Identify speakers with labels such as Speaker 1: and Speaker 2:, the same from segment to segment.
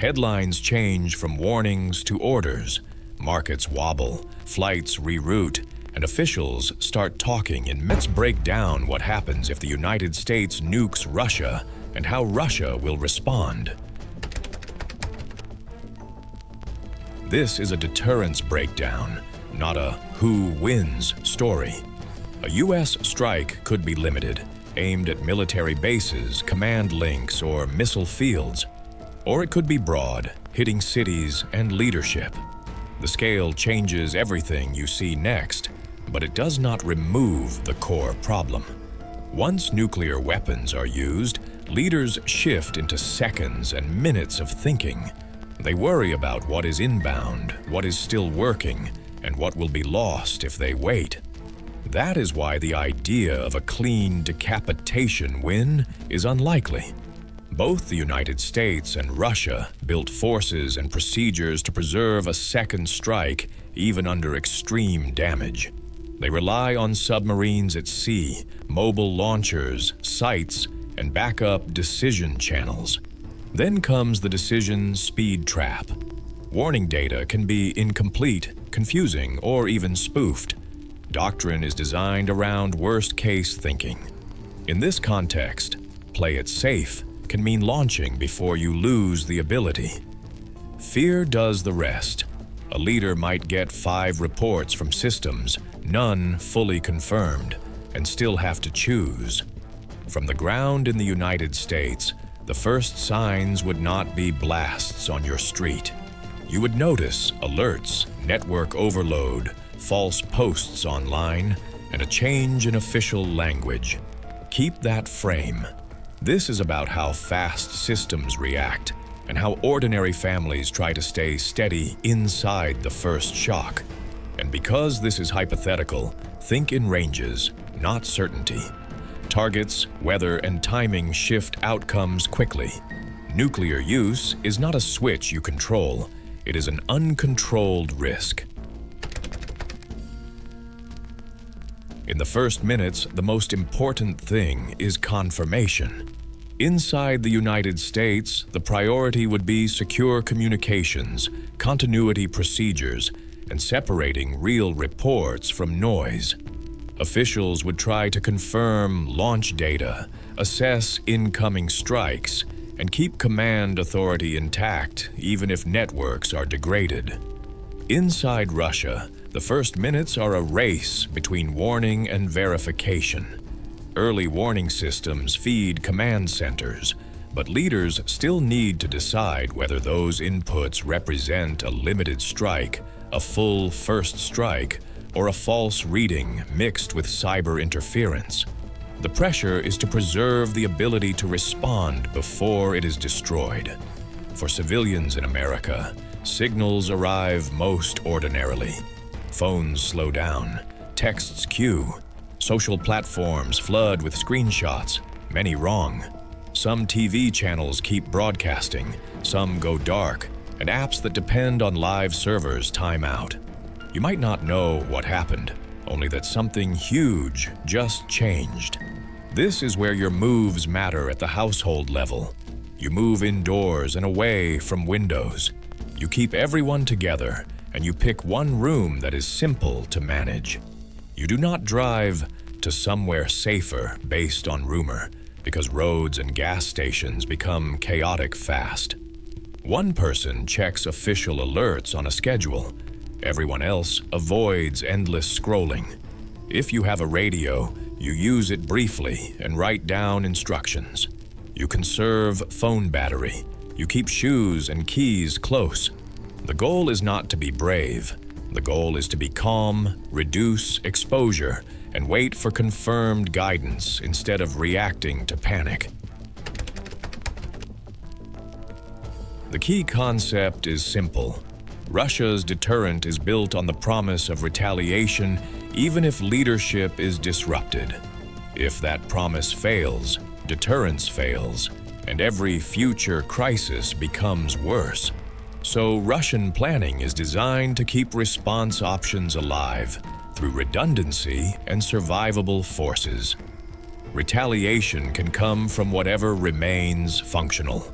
Speaker 1: Headlines change from warnings to orders. Markets wobble, flights reroute, and officials start talking. And let's break down what happens if the United States nukes Russia and how Russia will respond. This is a deterrence breakdown, not a who wins story. A U.S. strike could be limited, aimed at military bases, command links, or missile fields. Or it could be broad, hitting cities and leadership. The scale changes everything you see next, but it does not remove the core problem. Once nuclear weapons are used, leaders shift into seconds and minutes of thinking. They worry about what is inbound, what is still working, and what will be lost if they wait. That is why the idea of a clean decapitation win is unlikely. Both the United States and Russia built forces and procedures to preserve a second strike even under extreme damage. They rely on submarines at sea, mobile launchers, sites, and backup decision channels. Then comes the decision speed trap. Warning data can be incomplete, confusing, or even spoofed. Doctrine is designed around worst-case thinking. In this context, play it safe can mean launching before you lose the ability. Fear does the rest. A leader might get 5 reports from systems, none fully confirmed, and still have to choose. From the ground in the United States, the first signs would not be blasts on your street. You would notice alerts, network overload, false posts online, and a change in official language. Keep that frame. This is about how fast systems react and how ordinary families try to stay steady inside the first shock. And because this is hypothetical, think in ranges, not certainty. Targets, weather, and timing shift outcomes quickly. Nuclear use is not a switch you control. It is an uncontrolled risk. In the first minutes, the most important thing is confirmation. Inside the United States, the priority would be secure communications, continuity procedures, and separating real reports from noise. Officials would try to confirm launch data, assess incoming strikes, and keep command authority intact even if networks are degraded. Inside Russia, the first minutes are a race between warning and verification. Early warning systems feed command centers, but leaders still need to decide whether those inputs represent a limited strike, a full first strike, or a false reading mixed with cyber interference. The pressure is to preserve the ability to respond before it is destroyed. For civilians in America, signals arrive most ordinarily. Phones slow down, texts queue, social platforms flood with screenshots, many wrong. Some TV channels keep broadcasting, some go dark, and apps that depend on live servers time out. You might not know what happened, only that something huge just changed. This is where your moves matter at the household level. You move indoors and away from windows. You keep everyone together, and you pick one room that is simple to manage. You do not drive to somewhere safer based on rumor, because roads and gas stations become chaotic fast. One person checks official alerts on a schedule. Everyone else avoids endless scrolling. If you have a radio, you use it briefly and write down instructions. You conserve phone battery. You keep shoes and keys close. The goal is not to be brave. The goal is to be calm, reduce exposure, and wait for confirmed guidance instead of reacting to panic. The key concept is simple. Russia's deterrent is built on the promise of retaliation even if leadership is disrupted. If that promise fails, deterrence fails, and every future crisis becomes worse. So Russian planning is designed to keep response options alive through redundancy and survivable forces. Retaliation can come from whatever remains functional.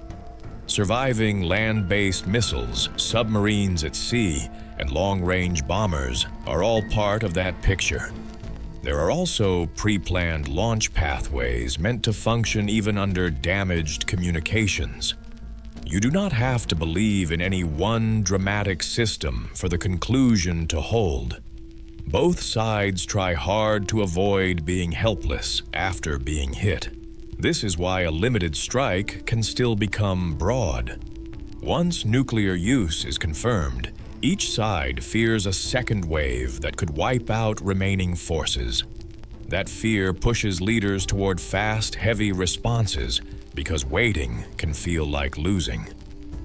Speaker 1: Surviving land-based missiles, submarines at sea, and long-range bombers are all part of that picture. There are also pre-planned launch pathways meant to function even under damaged communications. You do not have to believe in any one dramatic system for the conclusion to hold. Both sides try hard to avoid being helpless after being hit. This is why a limited strike can still become broad. Once nuclear use is confirmed, each side fears a second wave that could wipe out remaining forces. That fear pushes leaders toward fast, heavy responses because waiting can feel like losing.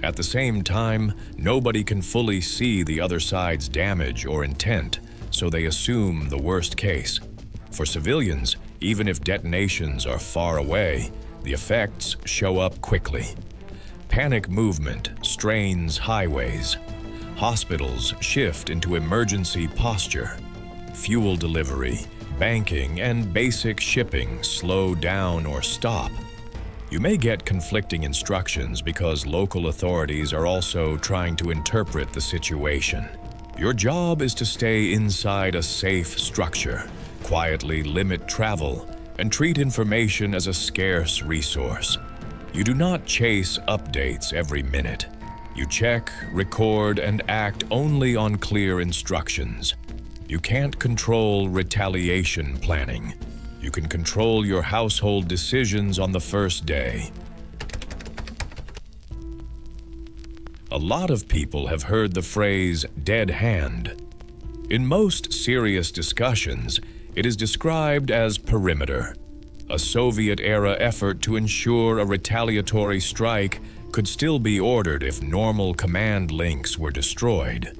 Speaker 1: At the same time, nobody can fully see the other side's damage or intent, so they assume the worst case. For civilians, even if detonations are far away, the effects show up quickly. Panic movement strains highways. Hospitals shift into emergency posture. Fuel delivery, banking, and basic shipping slow down or stop. You may get conflicting instructions because local authorities are also trying to interpret the situation. Your job is to stay inside a safe structure, quietly limit travel, and treat information as a scarce resource. You do not chase updates every minute. You check, record, and act only on clear instructions. You can't control retaliation planning. You can control your household decisions on the first day. A lot of people have heard the phrase dead hand. In most serious discussions, it is described as perimeter, a Soviet-era effort to ensure a retaliatory strike could still be ordered if normal command links were destroyed.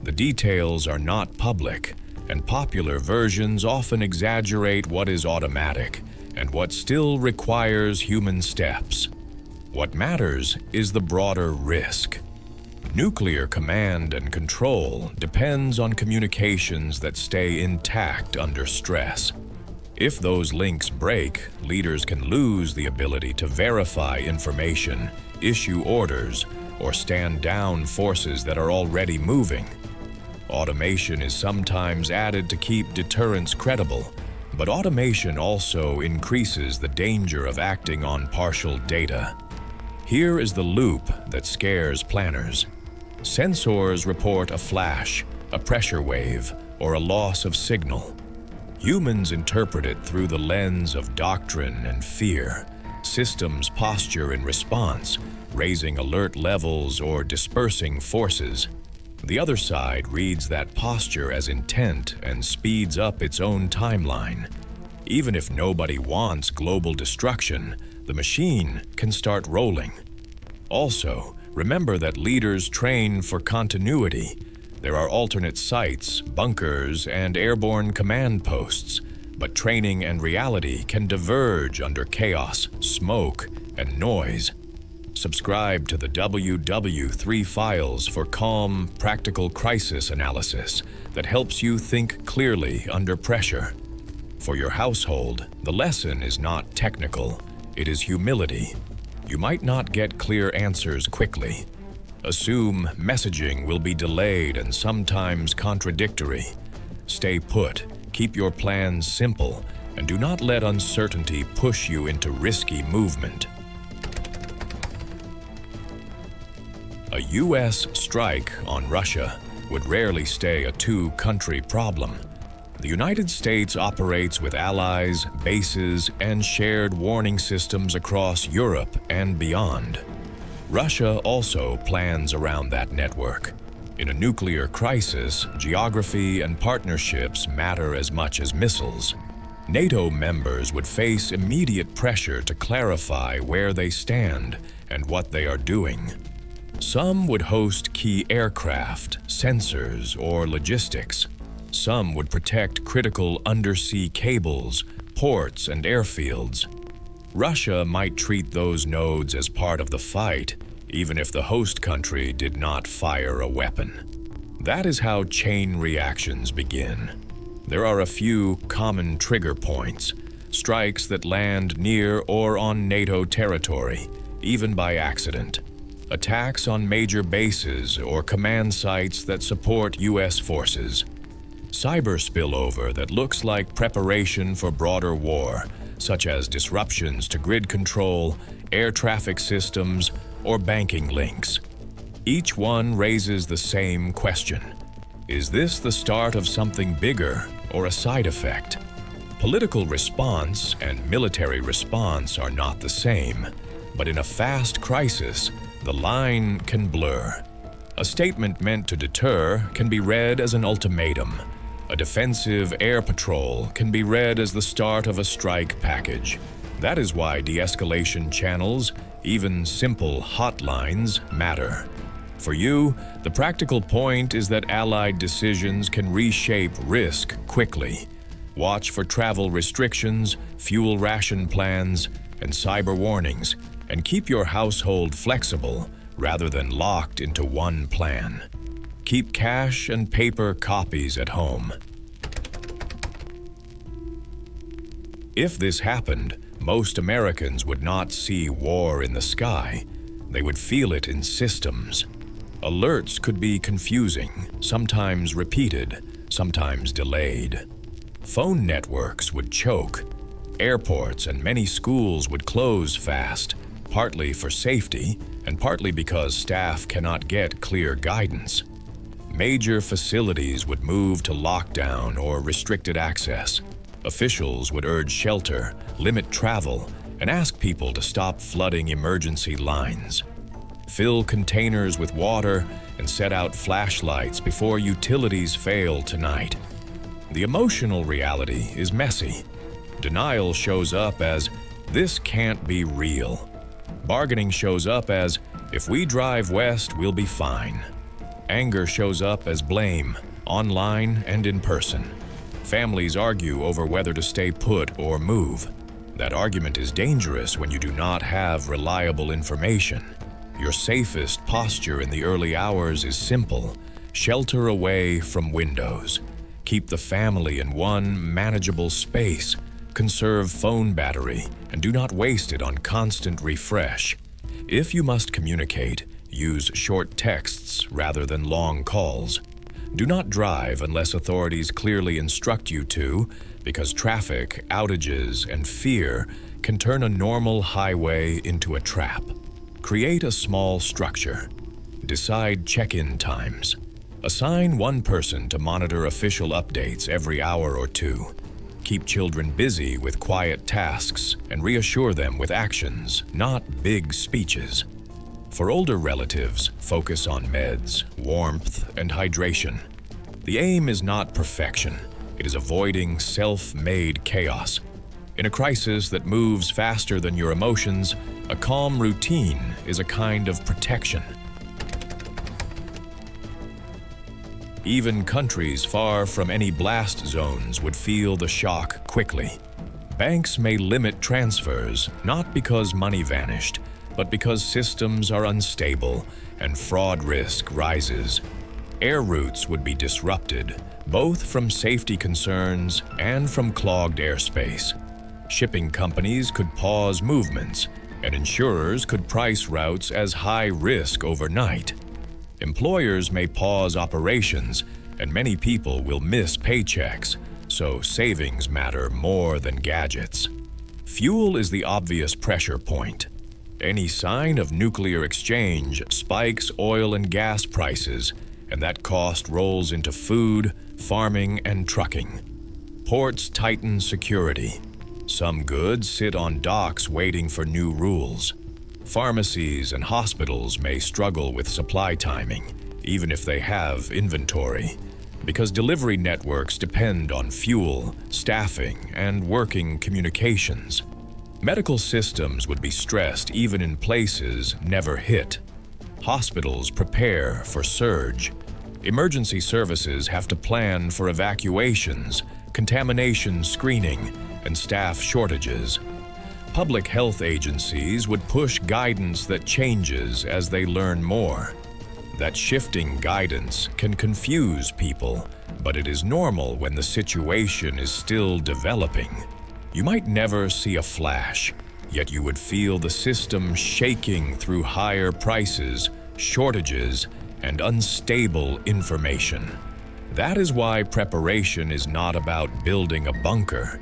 Speaker 1: The details are not public, and popular versions often exaggerate what is automatic and what still requires human steps. What matters is the broader risk. Nuclear command and control depends on communications that stay intact under stress. If those links break, leaders can lose the ability to verify information, issue orders, or stand down forces that are already moving. Automation is sometimes added to keep deterrence credible, but automation also increases the danger of acting on partial data. Here is the loop that scares planners. Sensors report a flash, a pressure wave, or a loss of signal. Humans interpret it through the lens of doctrine and fear. Systems posture in response, raising alert levels or dispersing forces. The other side reads that posture as intent and speeds up its own timeline. Even if nobody wants global destruction, the machine can start rolling. Also, remember that leaders train for continuity. There are alternate sites, bunkers, and airborne command posts, but training and reality can diverge under chaos, smoke, and noise. Subscribe to the WW3 files for calm, practical crisis analysis that helps you think clearly under pressure. For your household, the lesson is not technical, it is humility. You might not get clear answers quickly. Assume messaging will be delayed and sometimes contradictory. Stay put, keep your plans simple, and do not let uncertainty push you into risky movement. A U.S. strike on Russia would rarely stay a two-country problem. The United States operates with allies, bases, and shared warning systems across Europe and beyond. Russia also plans around that network. In a nuclear crisis, geography and partnerships matter as much as missiles. NATO members would face immediate pressure to clarify where they stand and what they are doing. Some would host key aircraft, sensors, or logistics. Some would protect critical undersea cables, ports, and airfields. Russia might treat those nodes as part of the fight, even if the host country did not fire a weapon. That is how chain reactions begin. There are a few common trigger points, strikes that land near or on NATO territory, even by accident. attacks on major bases or command sites that support U.S. forces, cyber spillover that looks like preparation for broader war, such as disruptions to grid control, air traffic systems, or banking links. Each one raises the same question. Is this the start of something bigger or a side effect? Political response and military response are not the same, but in a fast crisis, the line can blur. A statement meant to deter can be read as an ultimatum. A defensive air patrol can be read as the start of a strike package. That is why de-escalation channels, even simple hotlines, matter. For you, the practical point is that Allied decisions can reshape risk quickly. Watch for travel restrictions, fuel ration plans, and cyber warnings, and keep your household flexible rather than locked into one plan. Keep cash and paper copies at home. If this happened, most Americans would not see war in the sky. They would feel it in systems. Alerts could be confusing, sometimes repeated, sometimes delayed. Phone networks would choke. Airports and many schools would close fast, partly for safety and partly because staff cannot get clear guidance. Major facilities would move to lockdown or restricted access. Officials would urge shelter, limit travel, and ask people to stop flooding emergency lines. Fill containers with water and set out flashlights before utilities fail tonight. The emotional reality is messy. Denial shows up as, "This can't be real." Bargaining shows up as, "If we drive west, we'll be fine." Anger shows up as blame, online and in person. Families argue over whether to stay put or move. That argument is dangerous when you do not have reliable information. Your safest posture in the early hours is simple: shelter away from windows. Keep the family in one manageable space. Conserve phone battery and do not waste it on constant refresh. If you must communicate, use short texts rather than long calls. Do not drive unless authorities clearly instruct you to, because traffic, outages, and fear can turn a normal highway into a trap. Create a small structure. Decide check-in times. Assign one person to monitor official updates every hour or two. Keep children busy with quiet tasks and reassure them with actions, not big speeches. For older relatives, focus on meds, warmth, and hydration. The aim is not perfection. It is avoiding self-made chaos. In a crisis that moves faster than your emotions, a calm routine is a kind of protection. Even countries far from any blast zones would feel the shock quickly. Banks may limit transfers, not because money vanished, but because systems are unstable and fraud risk rises. Air routes would be disrupted, both from safety concerns and from clogged airspace. Shipping companies could pause movements, and insurers could price routes as high risk overnight. Employers may pause operations, and many people will miss paychecks, so savings matter more than gadgets. Fuel is the obvious pressure point. Any sign of nuclear exchange spikes oil and gas prices, and that cost rolls into food, farming, and trucking. Ports tighten security. Some goods sit on docks waiting for new rules. Pharmacies and hospitals may struggle with supply timing, even if they have inventory, because delivery networks depend on fuel, staffing, and working communications. Medical systems would be stressed even in places never hit. Hospitals prepare for surge. Emergency services have to plan for evacuations, contamination screening, and staff shortages. Public health agencies would push guidance that changes as they learn more. That shifting guidance can confuse people, but it is normal when the situation is still developing. You might never see a flash, yet you would feel the system shaking through higher prices, shortages, and unstable information. That is why preparation is not about building a bunker.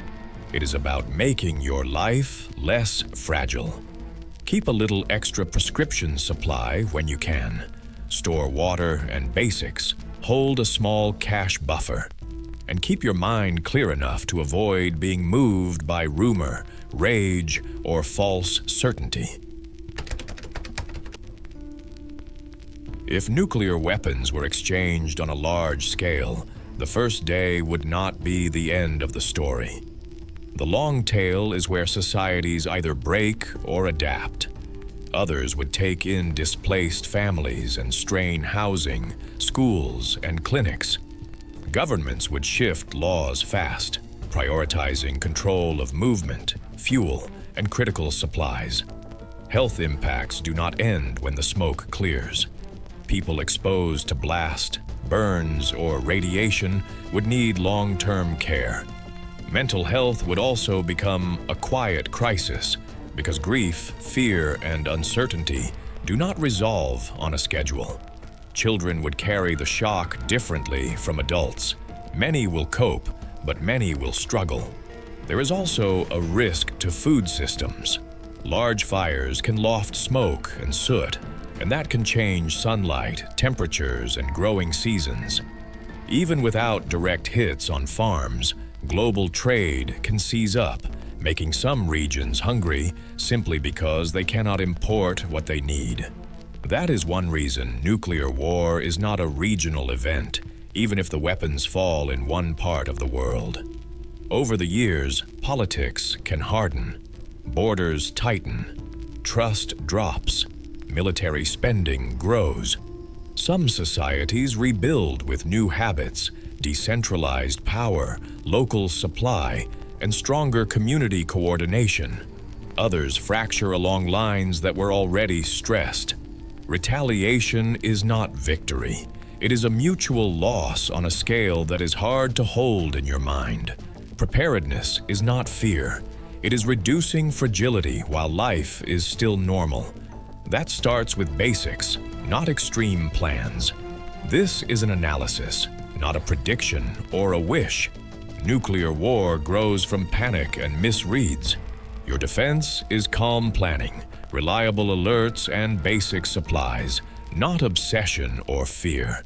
Speaker 1: It is about making your life less fragile. Keep a little extra prescription supply when you can. Store water and basics. Hold a small cash buffer. And keep your mind clear enough to avoid being moved by rumor, rage, or false certainty. If nuclear weapons were exchanged on a large scale, the first day would not be the end of the story. The long tail is where societies either break or adapt. Others would take in displaced families and strain housing, schools, and clinics. Governments would shift laws fast, prioritizing control of movement, fuel, and critical supplies. Health impacts do not end when the smoke clears. People exposed to blast, burns, or radiation would need long-term care. Mental health would also become a quiet crisis because grief, fear, and uncertainty do not resolve on a schedule. Children would carry the shock differently from adults. Many will cope, but many will struggle. There is also a risk to food systems. Large fires can loft smoke and soot, and that can change sunlight, temperatures, and growing seasons. Even without direct hits on farms, global trade can seize up, making some regions hungry simply because they cannot import what they need. That is one reason nuclear war is not a regional event, even if the weapons fall in one part of the world. Over the years, politics can harden, borders tighten, trust drops, military spending grows. Some societies rebuild with new habits, decentralized power, local supply, and stronger community coordination. Others fracture along lines that were already stressed. Retaliation is not victory. It is a mutual loss on a scale that is hard to hold in your mind. Preparedness is not fear. It is reducing fragility while life is still normal. That starts with basics, not extreme plans. This is an analysis, not a prediction or a wish. Nuclear war grows from panic and misreads. Your defense is calm planning, reliable alerts, and basic supplies, not obsession or fear.